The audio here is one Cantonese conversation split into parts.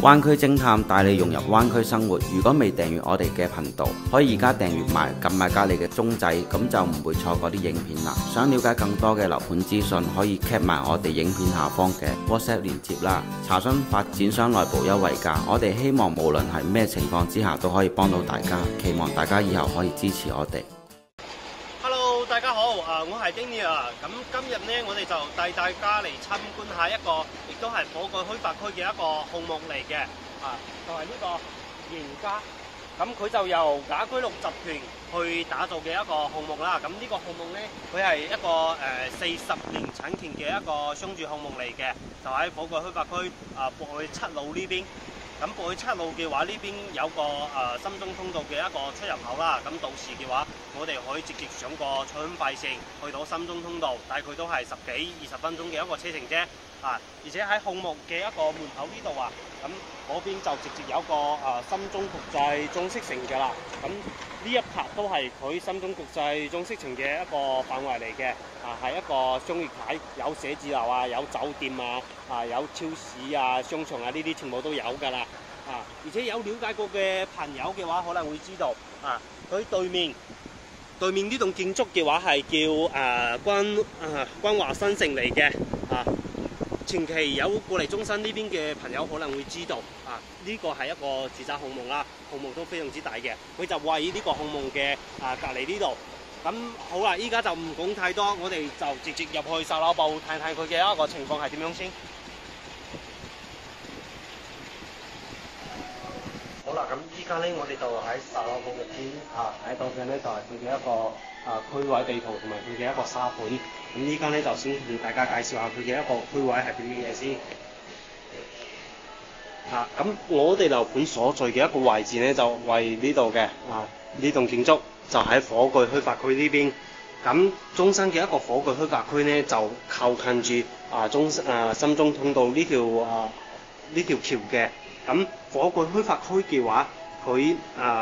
灣區偵探帶你融入灣區生活。如果未訂閱我哋嘅頻道，可以而家訂閱埋，撳埋隔離嘅鐘仔，咁就唔會錯過啲影片啦。想了解更多嘅樓盤資訊，可以 cap 埋我哋影片下方嘅 WhatsApp 連結啦。查詢發展商內部優惠價，我哋希望無論係咩情況之下都可以幫到大家。期望大家以後可以支持我哋。Hello， 大家好，我係 Danny 啊。咁今日呢，我哋就帶大家嚟參觀下一個，亦都係火炬開發區嘅一個項目嚟嘅，就係呢個盈家。咁佢就由雅居樂集團去打造嘅一個項目啦。咁呢個項目呢，佢係一個40年產權嘅一個商住項目嚟嘅，就喺火炬開發區博愛7路呢邊。咁博愛7路嘅話，呢邊有個深中通道嘅一個出入口啦。咁到時嘅話，我哋可以直接上個彩虹快線去到深中通道，大概都係10幾20分鐘嘅一個車程啫。而且喺項目嘅一個門口呢度咁嗰邊就直接有個深中國際裝飾城㗎啦。咁呢一排都係佢深中國際裝飾城嘅一個範圍嚟嘅，係一個商業體，有寫字樓有酒店有超市商場呢啲全部都有㗎啦。而且有了解過嘅朋友嘅話，可能會知道佢對面呢棟建築嘅話係叫君華新城嚟嘅。前期有過嚟中山呢邊嘅朋友可能會知道，呢個係一個住宅項目啦，項目都非常之大嘅。佢就位於呢個項目嘅隔離呢度。咁好啦，依家就唔講太多，我哋就直接入去售樓部睇睇佢嘅一個情況係點樣先。好啦，咁依家呢，我哋就喺售樓部入邊睇到嘅呢，就係佢嘅一個區位地圖同埋佢嘅一個沙盤。咁依家呢，就先同大家介紹下佢嘅一個區位係點嘅嘢先。咁我哋樓盤所在嘅一個位置呢，就位呢度嘅。呢棟建築就喺火炬開發區呢邊。咁中山嘅一個火炬開發區呢，就靠近住深中通道呢條橋嘅。咁火炬開發區嘅話，佢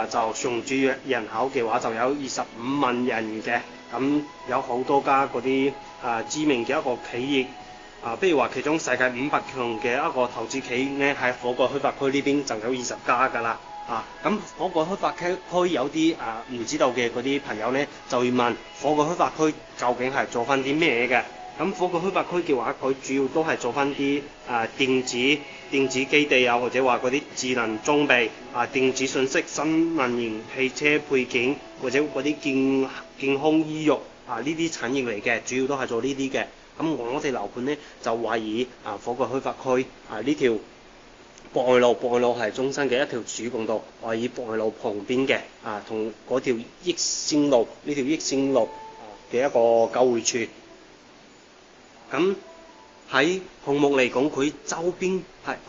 就常住人口嘅話就有25萬人嘅。咁有好多家嗰啲知名嘅一個企業，譬如話其中世界500強嘅一個投資企業呢，喺火炬開發區呢邊就有20家㗎啦。咁火炬開發區有啲唔知道嘅嗰啲朋友呢，就要問火炬開發區究竟係做翻啲咩嘅？咁火炬開發區嘅話，佢主要都係做翻啲電子基地或者話嗰啲智能裝備電子信息、新能源汽車配件或者嗰啲健康醫藥呢啲產業嚟嘅，主要都係做呢啲嘅。咁我哋樓盤呢，就位於火炬開發區呢條博愛路係中山嘅一條主幹道，位於博愛路旁邊嘅同嗰條益線路嘅一個交匯處。咁喺項目嚟講，佢周邊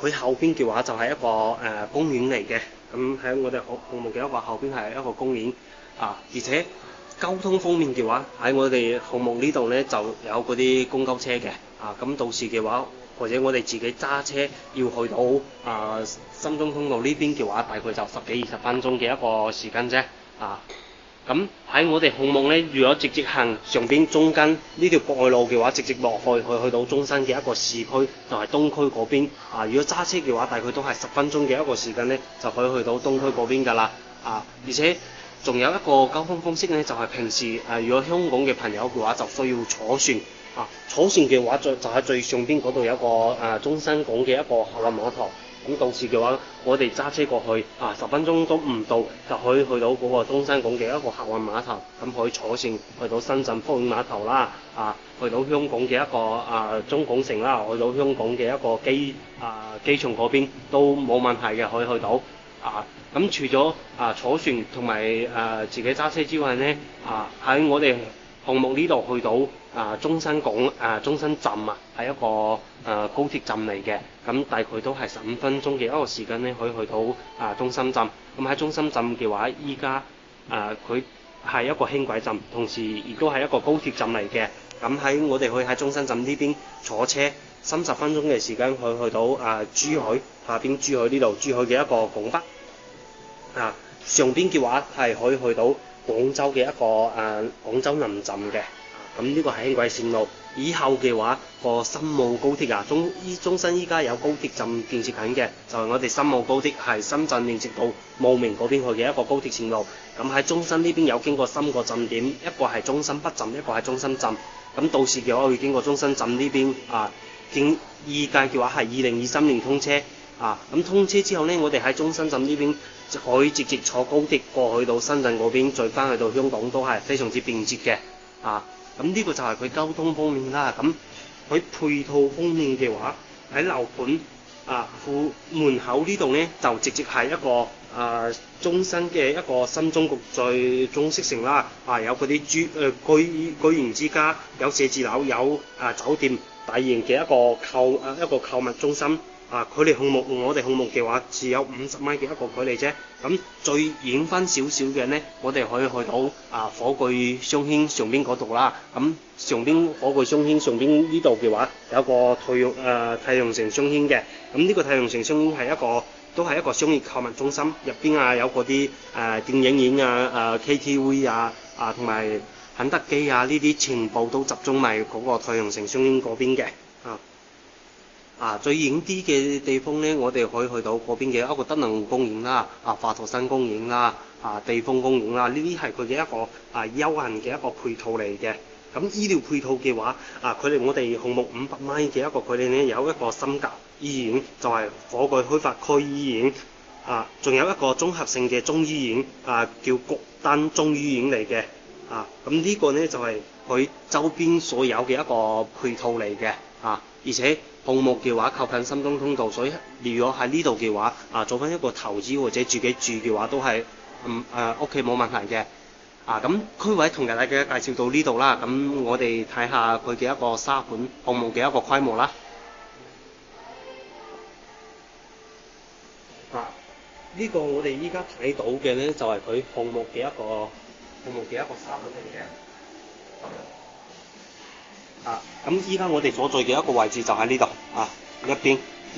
佢後邊嘅話就係一個公園嚟嘅。咁喺我哋項目嘅一個後邊係一個公園而且交通方面嘅話，喺我哋項目呢度呢，就有嗰啲公交車嘅。咁到時嘅話，或者我哋自己揸車要去到深中通道呢邊嘅話，大概就10幾20分鐘嘅一個時間啫。咁喺我哋項目呢，如果直接行上邊中間呢條博愛路嘅話，直接落去到中山嘅一個市區，就係東區嗰邊。如果揸車嘅話，大概都係10分鐘嘅一個時間呢，就可以去到東區嗰邊㗎啦。而且仲有一個交通方式呢，就係平時如果香港嘅朋友嘅話，就需要坐船。坐船嘅話，就喺最上邊嗰度有一個中山港嘅一個客運碼頭。咁到時嘅話，我哋揸車過去10分鐘都唔到，就可以去到嗰個中山港嘅一個客運碼頭。咁可以坐船去到深圳福苑碼頭啦，去到香港嘅一個中港城啦，去到香港嘅一個機場嗰邊都冇問題嘅，可以去到。咁除咗坐船同埋自己揸車之外呢，喺我哋項目呢度去到中山站係一個高鐵站嚟嘅。咁大概都係15分鐘嘅一個時間呢，可以去到中心站。咁喺中心站嘅話，依家佢係一個輕軌站，同時亦都係一個高鐵站嚟嘅。咁喺我哋可以喺中心站呢邊坐車30分鐘嘅時間，可以去到珠海下邊珠海呢度，珠海嘅一個港北。上邊嘅話係可以去到廣州嘅一個廣州南站嘅。咁咁呢個係輕軌線路。以後嘅話，個深澳高鐵啊，中新依家有高鐵站建設緊嘅，就係我哋深澳高鐵，係深圳連接到茂名嗰邊去嘅一個高鐵線路。咁喺中新呢邊有經過3個站點，一個係中新北站，一個係中新站。咁到時嘅話會經過中新站呢邊啊，預計嘅話係2023年通車啊。咁通車之後呢，我哋喺中新站呢邊可以直接坐高鐵過去到深圳嗰邊，再翻去到香港都係非常之便捷嘅啊。咁呢個就係佢交通方面啦。咁佢配套方面嘅話，喺樓盤門口呢度呢，就直接係一個中新嘅一個新中國在中式城啦。有嗰啲居園之家，有寫字樓，有酒店，大型嘅一個購物中心。距離我哋項目嘅話，只有50米嘅一個距離啫。咁最遠翻少少嘅呢，我哋可以去到火炬雙軒上邊嗰度啦。咁上邊火炬雙軒上邊呢度嘅話，有個太陽城雙軒嘅。咁呢個太陽城雙軒都係一個商業購物中心，入邊有嗰啲電影院KTV 同埋肯德基呢啲全部都集中埋嗰個太陽城雙軒嗰邊嘅。最遠啲嘅地方呢，我哋可以去到嗰邊嘅一個德能公園啦，華佗山公園啦，地豐公園啦，呢啲係佢嘅一個休閒嘅一個配套嚟嘅。咁醫療配套嘅話，距離我哋項目500米嘅一個距離呢，有一個心格醫院，就係火炬開發區醫院，仲有一個綜合性嘅中醫院，叫國丹中醫院嚟嘅。咁呢個呢，就係佢周邊所有嘅一個配套嚟嘅。而且項目嘅話靠近深中通道，所以如果喺呢度嘅話，做翻一個投資或者自己住嘅話，都係屋企冇問題嘅。咁區委同大家介紹到呢度啦，咁我哋睇下佢嘅一個沙盤項目嘅一個規模啦。呢個我哋依家睇到嘅呢，就係佢項目嘅一個沙盤嚟嘅。咁依家我哋所在嘅一個位置就喺呢度一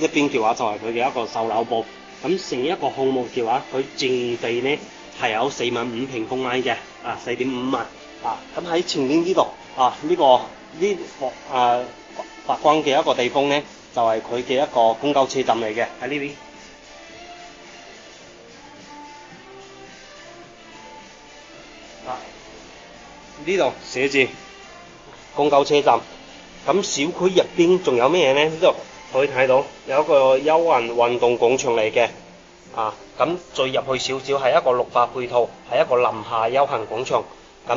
邊嘅話就係佢嘅一個售樓部。咁成一個項目嘅話，佢淨地呢係有4.5平方米嘅，4.5萬。咁喺前面呢度發光嘅一個地方呢，就係佢嘅一個公交車站嚟嘅，喺呢邊。呢度寫住公交車站。咁小區入邊仲有咩呢？呢度可以睇到有一個休閒運動廣場嚟嘅。咁再入去少少係一個綠化配套，係一個林下休閒廣場。咁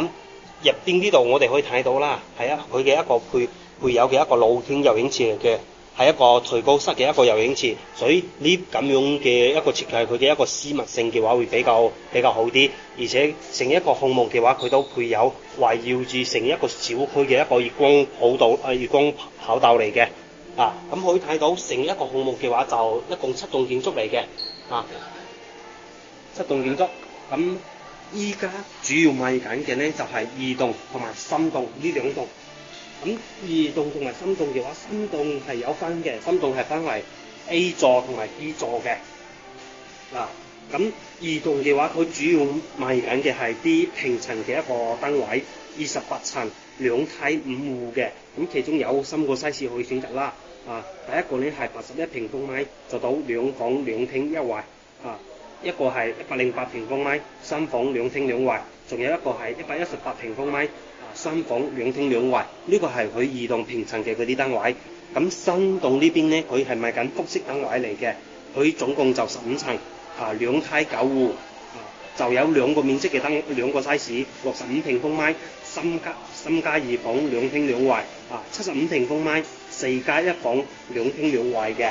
入邊呢度我哋可以睇到啦，係佢嘅一個配有嘅一個露天游泳池嚟嘅，係一個抬高式嘅一個游泳池。所以呢咁樣嘅一個設計，佢嘅一個私密性嘅話會比較好啲。而且成一個項目嘅話，佢都配有圍繞住成一個小區嘅一個月光跑道嚟嘅。咁可以睇到成一個項目嘅話，就一共7棟建築嚟嘅。7棟建築。咁依家主要賣緊嘅呢，就係2棟同埋3棟呢兩棟。咁2棟同埋3棟嘅話，3棟係有分嘅，3棟係分為 A 座同埋 B 座嘅。咁2棟嘅話，佢主要賣緊嘅係啲平層嘅一個單位，28層2梯5戶嘅。咁其中有3個 size 可以選擇啦。第一個呢係81平方米，就到2房2廳1衛。一個係108平方米，3房2廳2衛。仲有一個係118平方米，3房2廳2衛。呢個係佢2棟平層嘅嗰啲單位。咁新棟呢邊呢，佢係賣緊複式單位嚟嘅。佢總共就15層，2梯9戶，就有2個面積嘅2個 size，65平方米，3加2房2廳2衛，75平方米4加1房2廳2衛嘅。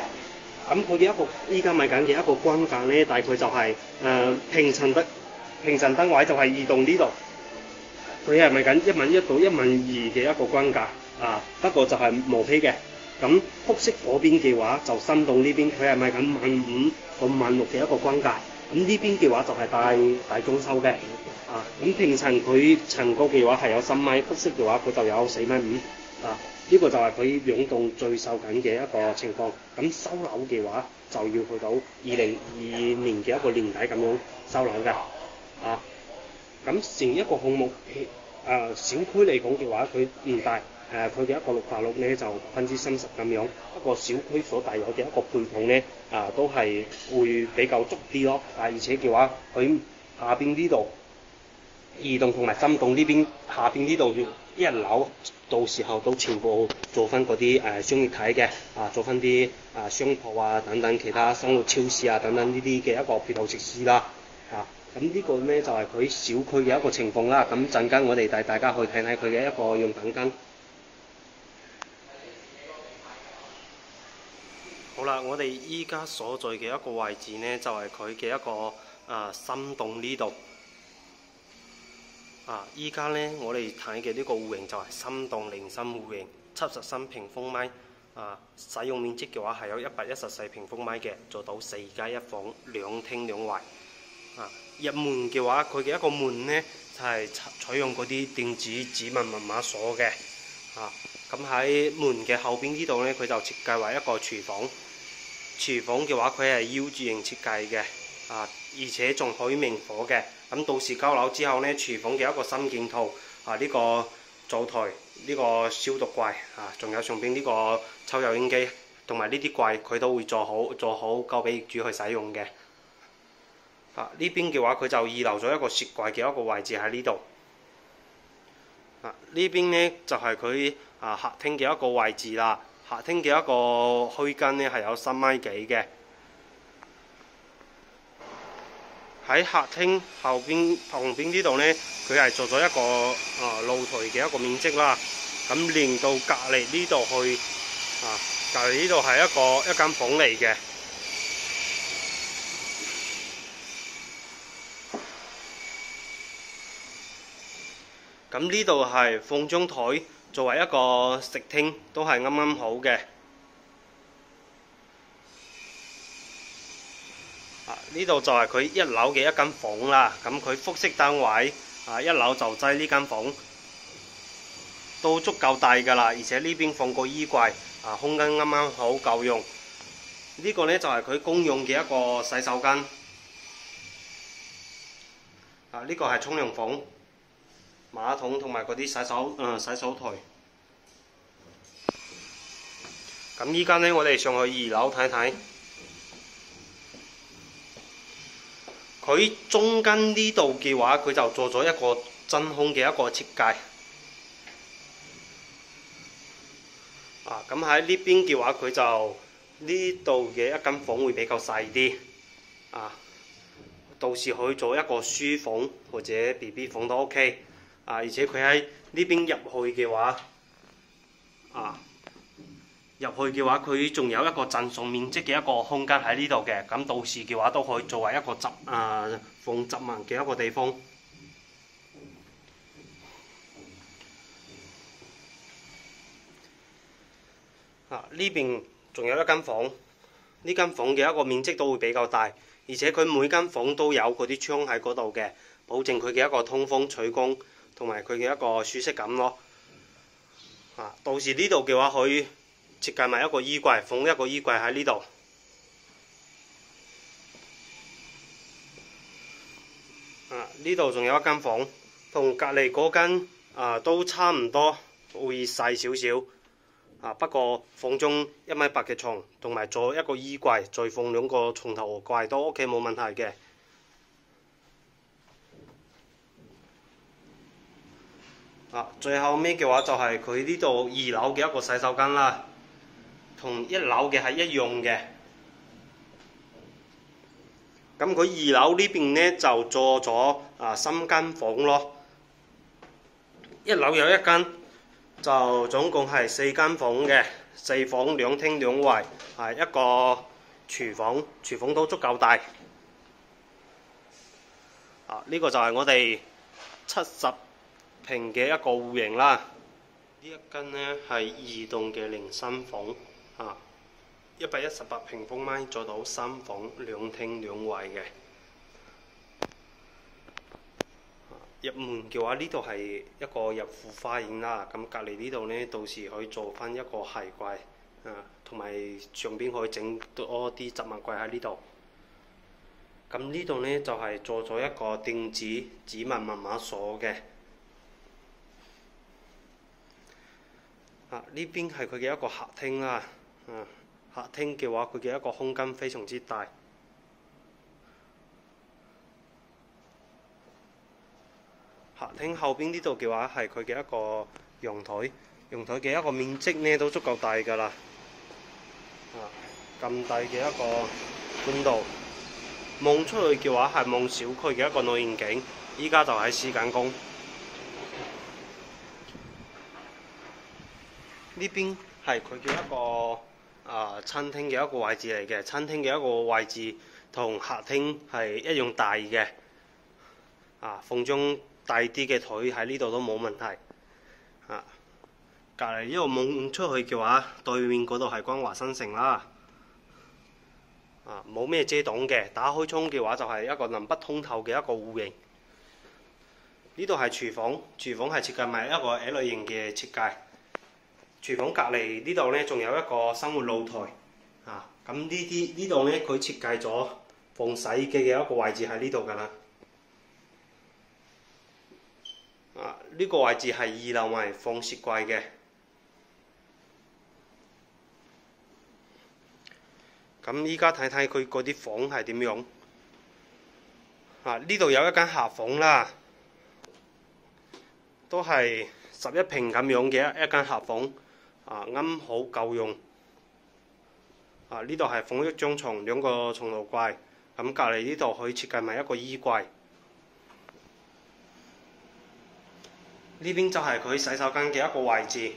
咁佢嘅一個依家賣緊嘅一個均價呢，大概就係平層單位就係2棟呢度，佢係賣緊11000到12000嘅一個均價。不過就係毛坯嘅。咁複式嗰邊嘅話，就新棟呢邊佢係賣緊15000到16000嘅一個均價。咁呢邊嘅話就係大裝修嘅。咁平層佢層高嘅話係有3米，複式嘅話佢就有4.5米。呢個就係佢兩棟最受緊嘅一個情況。咁收樓嘅話就要去到2022年嘅一個年底咁樣收樓嘅。咁成一個項目小區嚟講嘅話，佢唔大，佢嘅一個686咧就30%咁樣。不過小區所帶有嘅一個配套咧，都係會比較足啲咯。而且嘅話，佢下邊呢度2棟同埋3棟呢邊下邊呢度一樓，到時候都全部做翻嗰啲商業體嘅，做翻啲商鋪啊等等其他生活超市啊等等呢啲嘅一個配套設施啦。咁呢個呢，就係佢小區嘅一個情況啦。咁陣間我哋帶大家去睇睇佢嘅一個樣品間。好啦，我哋依家所在嘅一個位置呢，就係佢嘅一個深洞呢度。依家呢，我哋睇嘅呢個戶型就係深洞零芯戶型，73平方米。使用面積嘅話係有114平方米嘅，做到4+1房，2廳2衛。入門嘅話，佢嘅一個門呢，就係採用嗰啲電子指紋密碼鎖嘅。咁喺門嘅後邊呢度呢，佢就設計為一個廚房。廚房嘅話，佢係 U 字形設計嘅，而且仲可以明火嘅。咁到時交樓之後呢，廚房嘅一個新件套，呢個灶台，呢個消毒櫃，仲有上邊呢個抽油煙機，同埋呢啲櫃，佢都會做好交俾業主去使用嘅。呢邊嘅話，佢就預留咗一個雪櫃嘅一個位置喺呢度。呢邊呢，就係佢客廳嘅一個位置啦。客廳嘅一個虛間呢，係有3米幾嘅。喺客廳後邊旁邊呢度呢，佢係做咗一個露台嘅一個面積啦。咁連到隔離呢度去，隔離呢度係一間房嚟嘅。咁呢度係放張台作為一個食廳，都係啱啱好嘅。呢度就係佢1樓嘅一間房啦。咁佢複式單位，1樓就擠呢間房，都足夠大㗎啦。而且呢邊放個衣櫃，空間啱啱好夠用。呢個呢，就係佢公用嘅一個洗手間。呢個係沖涼房。馬桶同埋嗰啲洗手台。咁依家呢，我哋上去2樓睇睇。佢中間呢度嘅話，佢就做咗一個真空嘅一個設計。咁喺呢邊嘅話，佢就呢度嘅一間房會比較細啲。到時可以做一個書房或者 BB 房都 OK。而且佢喺呢邊入去嘅話，佢仲有一個贈送面積嘅一個空間喺呢度嘅。咁到時嘅話都可以作為一個放雜物嘅一個地方。呢邊仲有一間房，呢間房嘅一個面積都會比較大，而且佢每間房都有嗰啲窗喺嗰度嘅，保證佢嘅一個通風採光。同埋佢嘅一個舒適感咯。到時呢度嘅話，可以設計埋一個衣櫃，放一個衣櫃喺呢度。呢度仲有一間房，同隔離嗰間都差唔多，會細少少。不過放中1.8米嘅床，同埋做一個衣櫃，再放2個床頭櫃都 OK 冇問題嘅。最後尾嘅話就係佢呢度2樓嘅一個洗手間啦，同1樓嘅係一樣嘅。咁佢2樓呢邊呢，就做咗3間房咯。1樓有1間，就總共係4間房嘅，4房2廳2衛，係一個廚房，廚房都足夠大。呢個就係我哋70平嘅一個戶型啦。呢一間呢係2棟嘅零芯房，118平方米做到3房2廳2衛嘅。入門嘅話，呢度係一個入戶花園啦。咁隔離呢度呢，到時可以做翻一個鞋櫃，同埋上邊可以整多啲雜物櫃喺呢度。咁呢度呢，就係做咗一個電子指紋密碼鎖嘅。呢邊係佢嘅一個客廳啦。客廳嘅話，佢嘅一個空間非常之大。客廳後邊呢度嘅話係佢嘅一個陽台，陽台嘅一個面積呢都足夠大㗎啦。咁大嘅一個寬度，望出去嘅話係望小區嘅一個內願景。依家就喺施緊工。呢邊係佢嘅一個餐廳嘅一個位置嚟嘅，餐廳嘅一個位置同客廳係一樣大嘅。放張大啲嘅台喺呢度都冇問題。隔離呢度望出去嘅話，對面嗰度係光華新城啦。冇咩遮擋嘅，打開窗嘅話就係一個南北通透嘅一個戶型。呢度係廚房，廚房係設計埋一個 L 型嘅設計。廚房隔離呢度呢，仲有一個生活露台。咁呢度呢，佢設計咗放洗衣機嘅一個位置喺呢度㗎啦。呢個位置係2樓埋放雪櫃嘅。咁依家睇睇佢嗰啲房係點樣。呢度有一間客房啦，都係11平咁樣嘅一間客房。啱好夠用。呢度係放一張床，2個床頭櫃。咁隔離呢度可以設計埋一個衣櫃。呢邊就係佢洗手間嘅一個位置。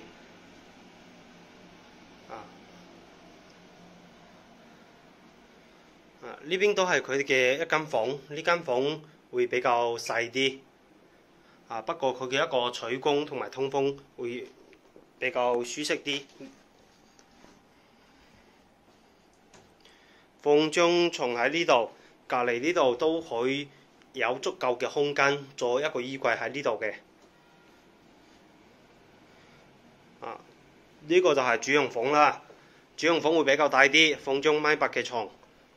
呢邊都係佢嘅一間房，呢間房會比較細啲。不過佢嘅一個採光同埋通風會比較舒適啲。放張床喺呢度，隔離呢度都可以有足夠嘅空間做一個衣櫃喺呢度嘅。呢個就係主陽房啦，主陽房會比較大啲，放張1.8米嘅床。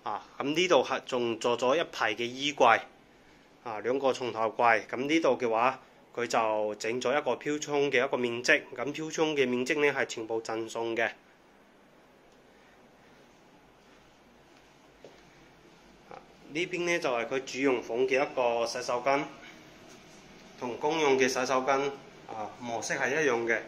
咁呢度係仲做咗一排嘅衣櫃，2個床頭櫃。咁呢度嘅話，佢就整咗一個飄窗嘅一個面積。咁飄窗嘅面積呢係全部贈送嘅。呢邊呢就係佢主陽房嘅一個洗手間，同公用嘅洗手間模式係一樣嘅。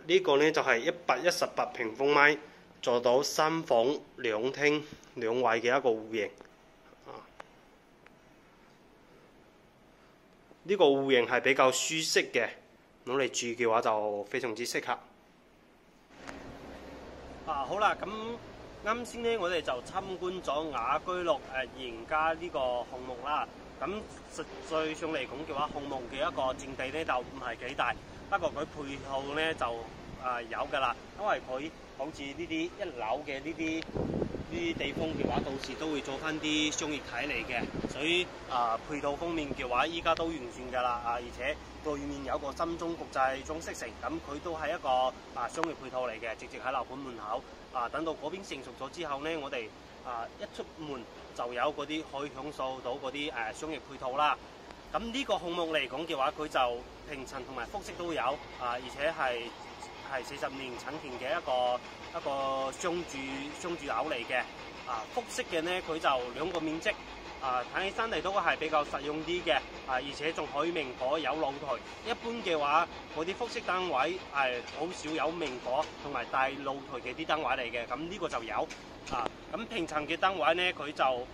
呢個呢就係118平方米。做到3房2廳2衛嘅一個戶型。呢個戶型係比較舒適嘅，攞嚟住嘅話就非常之適合。好啦，咁啱先呢，我哋就參觀咗雅居樂盈家呢個項目啦。咁實際上嚟講嘅話，項目嘅一個佔地呢就唔係幾大，不過佢配套呢就有㗎啦，因為佢好似呢啲1樓嘅呢啲地方嘅話，到時都會做翻啲商業體嚟嘅，所以配套方面嘅話，依家都完善㗎啦。而且對面有個深中國際裝飾城，咁佢都係一個商業配套嚟嘅，直接喺樓盤門口。等到嗰邊成熟咗之後呢，我哋一出門就有嗰啲可以享受到嗰啲商業配套啦。咁呢個項目嚟講嘅話，佢就平層同埋複式都有，而且係40年產權嘅一個商住樓嚟嘅。複式嘅呢，佢就2個面積，睇起身嚟都係比較實用啲嘅，而且仲可以明火有露台。一般嘅話，嗰啲複式單位係好少有明火同埋帶露台嘅啲單位嚟嘅，咁呢個就有。咁平層嘅單位呢，佢就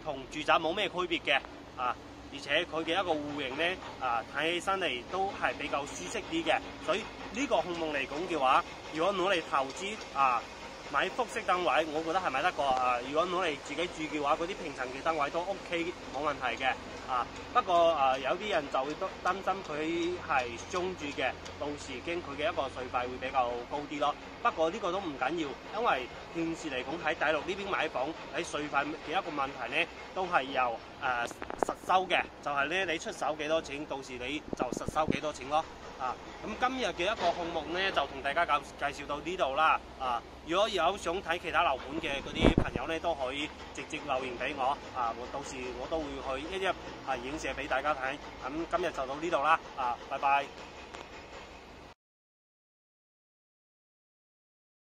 同住宅冇咩區別嘅。而且佢嘅一個戶型呢，睇起身嚟都係比較舒適啲嘅，所以呢個項目嚟講嘅話，如果攞嚟投資買複式單位，我覺得係買得過。如果攞嚟自己住嘅話，嗰啲平層嘅單位都 OK 冇問題嘅。不過有啲人就會擔心佢係商住嘅，到時驚佢嘅一個稅費會比較高啲咯。不過呢個都唔緊要，因為現時嚟講喺大陸呢邊買房喺稅費嘅一個問題呢，都係由實收嘅，就係呢，你出手幾多錢，到時你就實收幾多錢咯。咁今日嘅一個項目呢，就同大家介紹到呢度啦。如果有想睇其他樓盤嘅嗰啲朋友呢，都可以直接留言俾我。到時我都會去一一影射俾大家睇。咁今日就到呢度啦。拜拜。